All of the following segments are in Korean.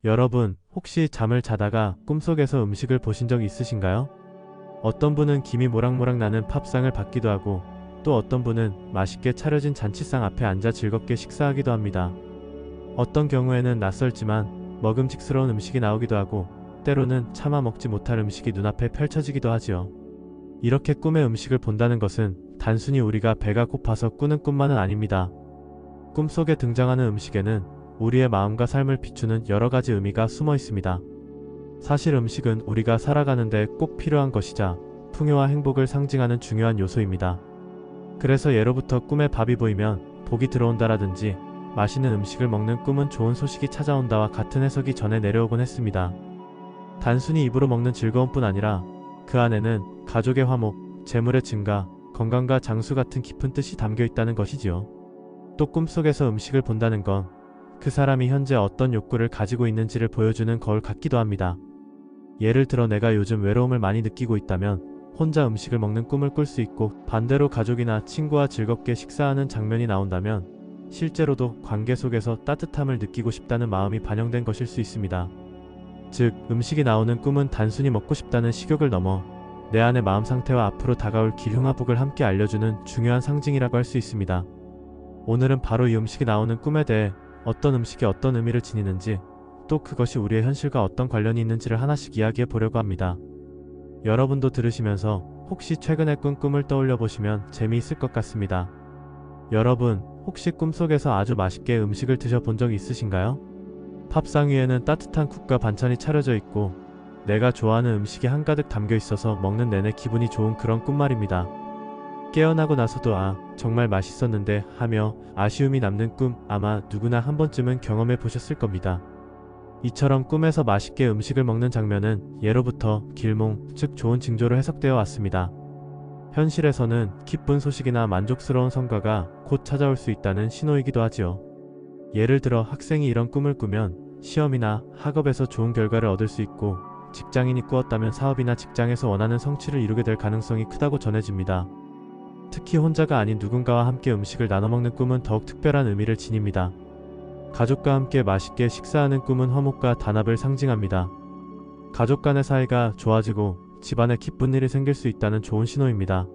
여러분, 혹시 잠을 자다가 꿈속에서 음식을 보신 적 있으신가요? 어떤 분은 김이 모락모락 나는 밥상을 받기도 하고, 또 어떤 분은 맛있게 차려진 잔치상 앞에 앉아 즐겁게 식사하기도 합니다. 어떤 경우에는 낯설지만 먹음직스러운 음식이 나오기도 하고, 때로는 차마 먹지 못할 음식이 눈앞에 펼쳐지기도 하지요. 이렇게 꿈의 음식을 본다는 것은 단순히 우리가 배가 고파서 꾸는 꿈만은 아닙니다. 꿈속에 등장하는 음식에는 우리의 마음과 삶을 비추는 여러 가지 의미가 숨어 있습니다. 사실 음식은 우리가 살아가는데 꼭 필요한 것이자 풍요와 행복을 상징하는 중요한 요소입니다. 그래서 예로부터 꿈에 밥이 보이면 복이 들어온다라든지 맛있는 음식을 먹는 꿈은 좋은 소식이 찾아온다와 같은 해석이 전해 내려오곤 했습니다. 단순히 입으로 먹는 즐거움뿐 아니라 그 안에는 가족의 화목, 재물의 증가, 건강과 장수 같은 깊은 뜻이 담겨 있다는 것이지요. 또 꿈속에서 음식을 본다는 건 그 사람이 현재 어떤 욕구를 가지고 있는지를 보여주는 거울 같기도 합니다. 예를 들어 내가 요즘 외로움을 많이 느끼고 있다면 혼자 음식을 먹는 꿈을 꿀 수 있고, 반대로 가족이나 친구와 즐겁게 식사하는 장면이 나온다면 실제로도 관계 속에서 따뜻함을 느끼고 싶다는 마음이 반영된 것일 수 있습니다. 즉, 음식이 나오는 꿈은 단순히 먹고 싶다는 식욕을 넘어 내 안의 마음 상태와 앞으로 다가올 기흉과 복을 함께 알려주는 중요한 상징이라고 할 수 있습니다. 오늘은 바로 이 음식이 나오는 꿈에 대해 어떤 음식이 어떤 의미를 지니는지, 또 그것이 우리의 현실과 어떤 관련이 있는지를 하나씩 이야기해 보려고 합니다. 여러분도 들으시면서 혹시 최근에 꾼 꿈을 떠올려 보시면 재미있을 것 같습니다. 여러분, 혹시 꿈속에서 아주 맛있게 음식을 드셔본 적 있으신가요? 밥상 위에는 따뜻한 국과 반찬이 차려져 있고 내가 좋아하는 음식이 한가득 담겨 있어서 먹는 내내 기분이 좋은 그런 꿈 말입니다. 깨어나고 나서도 정말 맛있었는데 하며 아쉬움이 남는 꿈, 아마 누구나 한 번쯤은 경험해 보셨을 겁니다. 이처럼 꿈에서 맛있게 음식을 먹는 장면은 예로부터 길몽, 즉 좋은 징조로 해석되어 왔습니다. 현실에서는 기쁜 소식이나 만족스러운 성과가 곧 찾아올 수 있다는 신호이기도 하지요. 예를 들어 학생이 이런 꿈을 꾸면 시험이나 학업에서 좋은 결과를 얻을 수 있고, 직장인이 꾸었다면 사업이나 직장에서 원하는 성취를 이루게 될 가능성이 크다고 전해집니다. 특히 혼자가 아닌 누군가와 함께 음식을 나눠 먹는 꿈은 더욱 특별한 의미를 지닙니다. 가족과 함께 맛있게 식사하는 꿈은 화목과 단합을 상징합니다. 가족 간의 사이가 좋아지고 집안에 기쁜 일이 생길 수 있다는 좋은 신호입니다.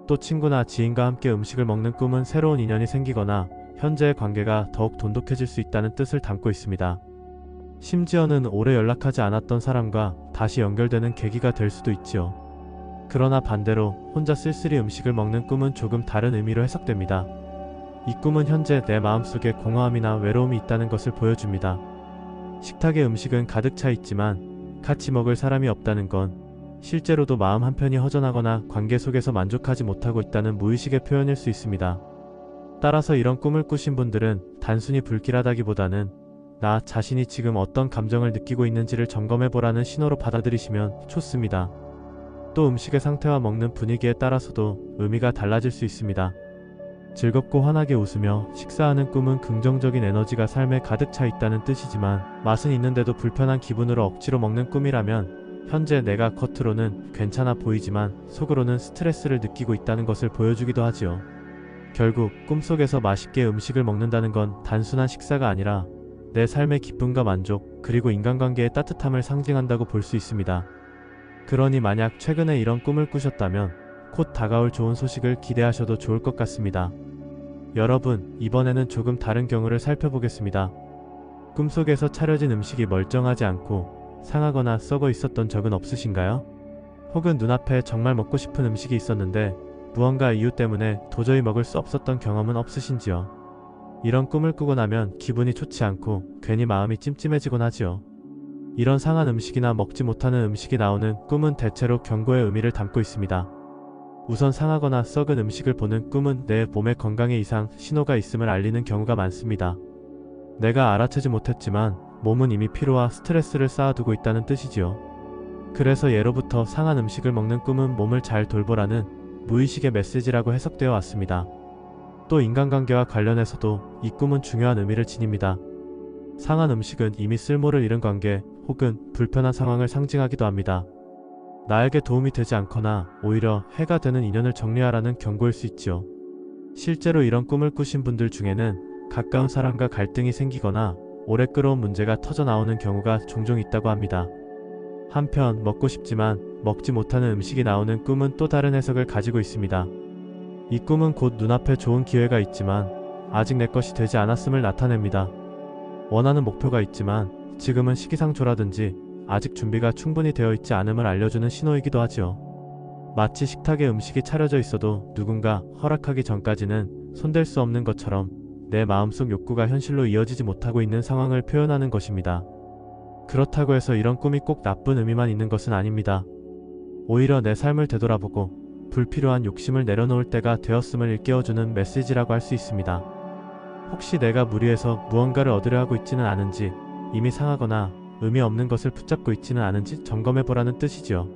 또 친구나 지인과 함께 음식을 먹는 꿈은 새로운 인연이 생기거나 현재의 관계가 더욱 돈독해질 수 있다는 뜻을 담고 있습니다. 심지어는 오래 연락하지 않았던 사람과 다시 연결되는 계기가 될 수도 있지요. 그러나 반대로 혼자 쓸쓸히 음식을 먹는 꿈은 조금 다른 의미로 해석됩니다. 이 꿈은 현재 내 마음속에 공허함이나 외로움이 있다는 것을 보여줍니다. 식탁에 음식은 가득 차 있지만 같이 먹을 사람이 없다는 건 실제로도 마음 한편이 허전하거나 관계 속에서 만족하지 못하고 있다는 무의식의 표현일 수 있습니다. 따라서 이런 꿈을 꾸신 분들은 단순히 불길하다기보다는 나 자신이 지금 어떤 감정을 느끼고 있는지를 점검해보라는 신호로 받아들이시면 좋습니다. 또 음식의 상태와 먹는 분위기에 따라서도 의미가 달라질 수 있습니다. 즐겁고 환하게 웃으며 식사하는 꿈은 긍정적인 에너지가 삶에 가득 차 있다는 뜻이지만, 맛은 있는데도 불편한 기분으로 억지로 먹는 꿈이라면 현재 내가 겉으로는 괜찮아 보이지만 속으로는 스트레스를 느끼고 있다는 것을 보여주기도 하지요. 결국 꿈속에서 맛있게 음식을 먹는다는 건 단순한 식사가 아니라 내 삶의 기쁨과 만족, 그리고 인간관계의 따뜻함을 상징한다고 볼 수 있습니다. 그러니 만약 최근에 이런 꿈을 꾸셨다면 곧 다가올 좋은 소식을 기대하셔도 좋을 것 같습니다. 여러분, 이번에는 조금 다른 경우를 살펴보겠습니다. 꿈속에서 차려진 음식이 멀쩡하지 않고 상하거나 썩어 있었던 적은 없으신가요? 혹은 눈앞에 정말 먹고 싶은 음식이 있었는데 무언가 이유 때문에 도저히 먹을 수 없었던 경험은 없으신지요? 이런 꿈을 꾸고 나면 기분이 좋지 않고 괜히 마음이 찜찜해지곤 하지요. 이런 상한 음식이나 먹지 못하는 음식이 나오는 꿈은 대체로 경고의 의미를 담고 있습니다. 우선 상하거나 썩은 음식을 보는 꿈은 내 몸의 건강에 이상 신호가 있음을 알리는 경우가 많습니다. 내가 알아채지 못했지만 몸은 이미 피로와 스트레스를 쌓아두고 있다는 뜻이지요. 그래서 예로부터 상한 음식을 먹는 꿈은 몸을 잘 돌보라는 무의식의 메시지라고 해석되어 왔습니다. 또 인간관계와 관련해서도 이 꿈은 중요한 의미를 지닙니다. 상한 음식은 이미 쓸모를 잃은 관계 혹은 불편한 상황을 상징하기도 합니다. 나에게 도움이 되지 않거나 오히려 해가 되는 인연을 정리하라는 경고일 수 있지요. 실제로 이런 꿈을 꾸신 분들 중에는 가까운 사람과 갈등이 생기거나 오래 끌어온 문제가 터져 나오는 경우가 종종 있다고 합니다. 한편 먹고 싶지만 먹지 못하는 음식이 나오는 꿈은 또 다른 해석을 가지고 있습니다. 이 꿈은 곧 눈앞에 좋은 기회가 있지만 아직 내 것이 되지 않았음을 나타냅니다. 원하는 목표가 있지만 지금은 시기상조라든지 아직 준비가 충분히 되어 있지 않음을 알려주는 신호이기도 하지요. 마치 식탁에 음식이 차려져 있어도 누군가 허락하기 전까지는 손댈 수 없는 것처럼 내 마음속 욕구가 현실로 이어지지 못하고 있는 상황을 표현하는 것입니다. 그렇다고 해서 이런 꿈이 꼭 나쁜 의미만 있는 것은 아닙니다. 오히려 내 삶을 되돌아보고 불필요한 욕심을 내려놓을 때가 되었음을 일깨워주는 메시지라고 할 수 있습니다. 혹시 내가 무리해서 무언가를 얻으려 하고 있지는 않은지, 이미 상하거나 의미 없는 것을 붙잡고 있지는 않은지 점검해보라는 뜻이지요.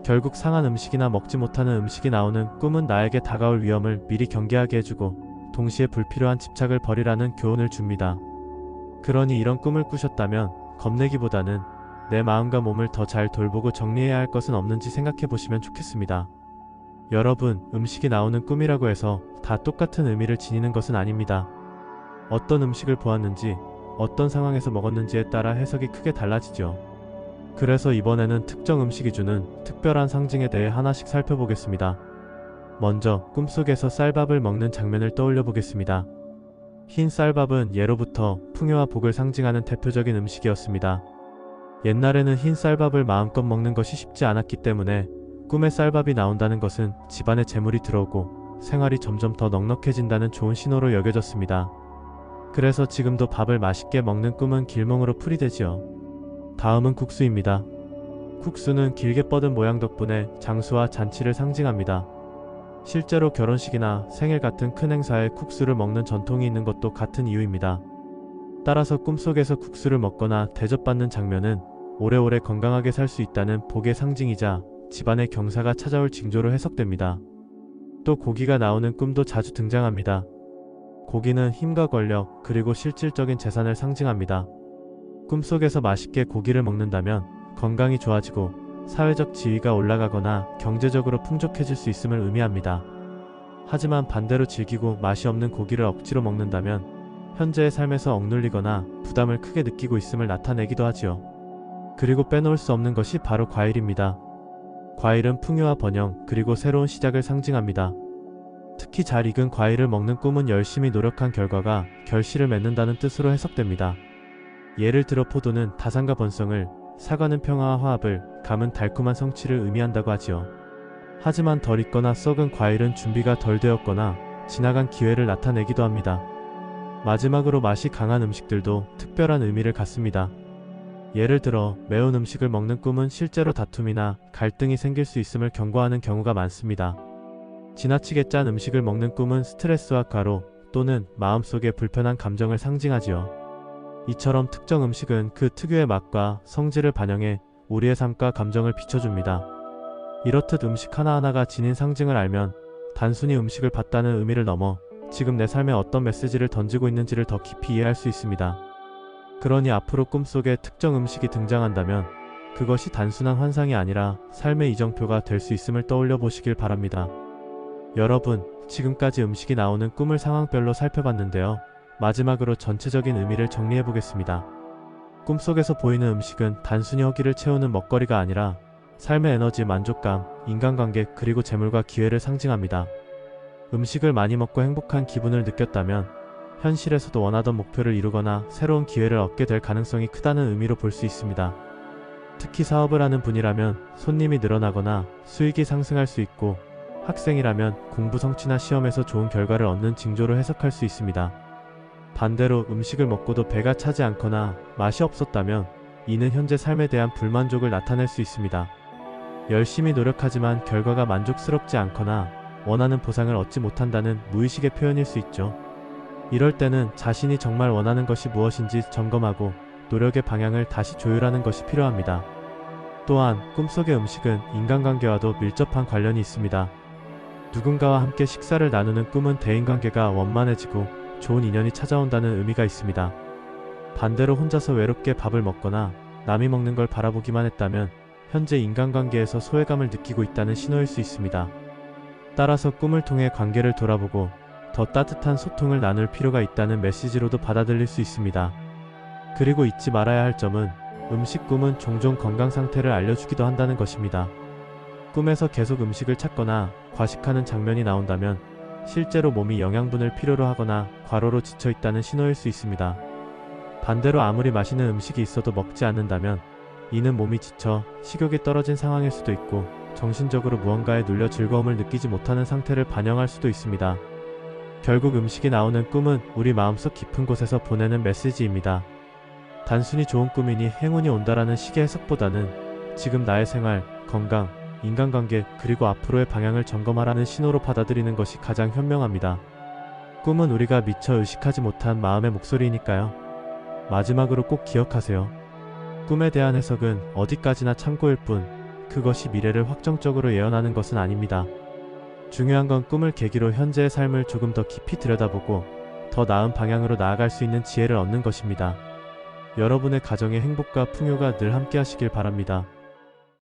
결국 상한 음식이나 먹지 못하는 음식이 나오는 꿈은 나에게 다가올 위험을 미리 경계하게 해주고 동시에 불필요한 집착을 버리라는 교훈을 줍니다. 그러니 이런 꿈을 꾸셨다면 겁내기보다는 내 마음과 몸을 더 잘 돌보고 정리해야 할 것은 없는지 생각해 보시면 좋겠습니다. 여러분, 음식이 나오는 꿈이라고 해서 다 똑같은 의미를 지니는 것은 아닙니다. 어떤 음식을 보았는지, 어떤 상황에서 먹었는지에 따라 해석이 크게 달라지죠. 그래서 이번에는 특정 음식이 주는 특별한 상징에 대해 하나씩 살펴보겠습니다. 먼저 꿈속에서 쌀밥을 먹는 장면을 떠올려 보겠습니다. 흰 쌀밥은 예로부터 풍요와 복을 상징하는 대표적인 음식이었습니다. 옛날에는 흰 쌀밥을 마음껏 먹는 것이 쉽지 않았기 때문에 꿈에 쌀밥이 나온다는 것은 집안에 재물이 들어오고 생활이 점점 더 넉넉해진다는 좋은 신호로 여겨졌습니다. 그래서 지금도 밥을 맛있게 먹는 꿈은 길몽으로 풀이되지요. 다음은 국수입니다. 국수는 길게 뻗은 모양 덕분에 장수와 잔치를 상징합니다. 실제로 결혼식이나 생일 같은 큰 행사에 국수를 먹는 전통이 있는 것도 같은 이유입니다. 따라서 꿈속에서 국수를 먹거나 대접받는 장면은 오래오래 건강하게 살 수 있다는 복의 상징이자 집안의 경사가 찾아올 징조로 해석됩니다. 또 고기가 나오는 꿈도 자주 등장합니다. 고기는 힘과 권력, 그리고 실질적인 재산을 상징합니다. 꿈속에서 맛있게 고기를 먹는다면 건강이 좋아지고 사회적 지위가 올라가거나 경제적으로 풍족해질 수 있음을 의미합니다. 하지만 반대로 질기고 맛이 없는 고기를 억지로 먹는다면 현재의 삶에서 억눌리거나 부담을 크게 느끼고 있음을 나타내기도 하지요. 그리고 빼놓을 수 없는 것이 바로 과일입니다. 과일은 풍요와 번영, 그리고 새로운 시작을 상징합니다. 특히 잘 익은 과일을 먹는 꿈은 열심히 노력한 결과가 결실을 맺는다는 뜻으로 해석됩니다. 예를 들어 포도는 다산과 번성을, 사과는 평화와 화합을, 감은 달콤한 성취를 의미한다고 하지요. 하지만 덜 익거나 썩은 과일은 준비가 덜 되었거나 지나간 기회를 나타내기도 합니다. 마지막으로 맛이 강한 음식들도 특별한 의미를 갖습니다. 예를 들어 매운 음식을 먹는 꿈은 실제로 다툼이나 갈등이 생길 수 있음을 경고하는 경우가 많습니다. 지나치게 짠 음식을 먹는 꿈은 스트레스와 과로 또는 마음속의 불편한 감정을 상징하지요. 이처럼 특정 음식은 그 특유의 맛과 성질을 반영해 우리의 삶과 감정을 비춰줍니다. 이렇듯 음식 하나하나가 지닌 상징을 알면 단순히 음식을 봤다는 의미를 넘어 지금 내 삶에 어떤 메시지를 던지고 있는지를 더 깊이 이해할 수 있습니다. 그러니 앞으로 꿈속에 특정 음식이 등장한다면 그것이 단순한 환상이 아니라 삶의 이정표가 될 수 있음을 떠올려 보시길 바랍니다. 여러분, 지금까지 음식이 나오는 꿈을 상황별로 살펴봤는데요. 마지막으로 전체적인 의미를 정리해 보겠습니다. 꿈속에서 보이는 음식은 단순히 허기를 채우는 먹거리가 아니라 삶의 에너지, 만족감, 인간관계, 그리고 재물과 기회를 상징합니다. 음식을 많이 먹고 행복한 기분을 느꼈다면 현실에서도 원하던 목표를 이루거나 새로운 기회를 얻게 될 가능성이 크다는 의미로 볼 수 있습니다. 특히 사업을 하는 분이라면 손님이 늘어나거나 수익이 상승할 수 있고, 학생이라면 공부 성취나 시험에서 좋은 결과를 얻는 징조로 해석할 수 있습니다. 반대로 음식을 먹고도 배가 차지 않거나 맛이 없었다면 이는 현재 삶에 대한 불만족을 나타낼 수 있습니다. 열심히 노력하지만 결과가 만족스럽지 않거나 원하는 보상을 얻지 못한다는 무의식의 표현일 수 있죠. 이럴 때는 자신이 정말 원하는 것이 무엇인지 점검하고 노력의 방향을 다시 조율하는 것이 필요합니다. 또한 꿈속의 음식은 인간관계와도 밀접한 관련이 있습니다. 누군가와 함께 식사를 나누는 꿈은 대인관계가 원만해지고 좋은 인연이 찾아온다는 의미가 있습니다. 반대로 혼자서 외롭게 밥을 먹거나 남이 먹는 걸 바라보기만 했다면 현재 인간관계에서 소외감을 느끼고 있다는 신호일 수 있습니다. 따라서 꿈을 통해 관계를 돌아보고 더 따뜻한 소통을 나눌 필요가 있다는 메시지로도 받아들일 수 있습니다. 그리고 잊지 말아야 할 점은 음식 꿈은 종종 건강 상태를 알려주기도 한다는 것입니다. 꿈에서 계속 음식을 찾거나 과식하는 장면이 나온다면 실제로 몸이 영양분을 필요로 하거나 과로로 지쳐 있다는 신호일 수 있습니다. 반대로 아무리 맛있는 음식이 있어도 먹지 않는다면 이는 몸이 지쳐 식욕이 떨어진 상황일 수도 있고 정신적으로 무언가에 눌려 즐거움을 느끼지 못하는 상태를 반영할 수도 있습니다. 결국 음식이 나오는 꿈은 우리 마음속 깊은 곳에서 보내는 메시지입니다. 단순히 좋은 꿈이니 행운이 온다라는 식의 해석보다는 지금 나의 생활, 건강, 인간관계 그리고 앞으로의 방향을 점검하라는 신호로 받아들이는 것이 가장 현명합니다. 꿈은 우리가 미처 의식하지 못한 마음의 목소리이니까요. 마지막으로 꼭 기억하세요. 꿈에 대한 해석은 어디까지나 참고일 뿐 그것이 미래를 확정적으로 예언하는 것은 아닙니다. 중요한 건 꿈을 계기로 현재의 삶을 조금 더 깊이 들여다보고 더 나은 방향으로 나아갈 수 있는 지혜를 얻는 것입니다. 여러분의 가정의 행복과 풍요가 늘 함께 하시길 바랍니다.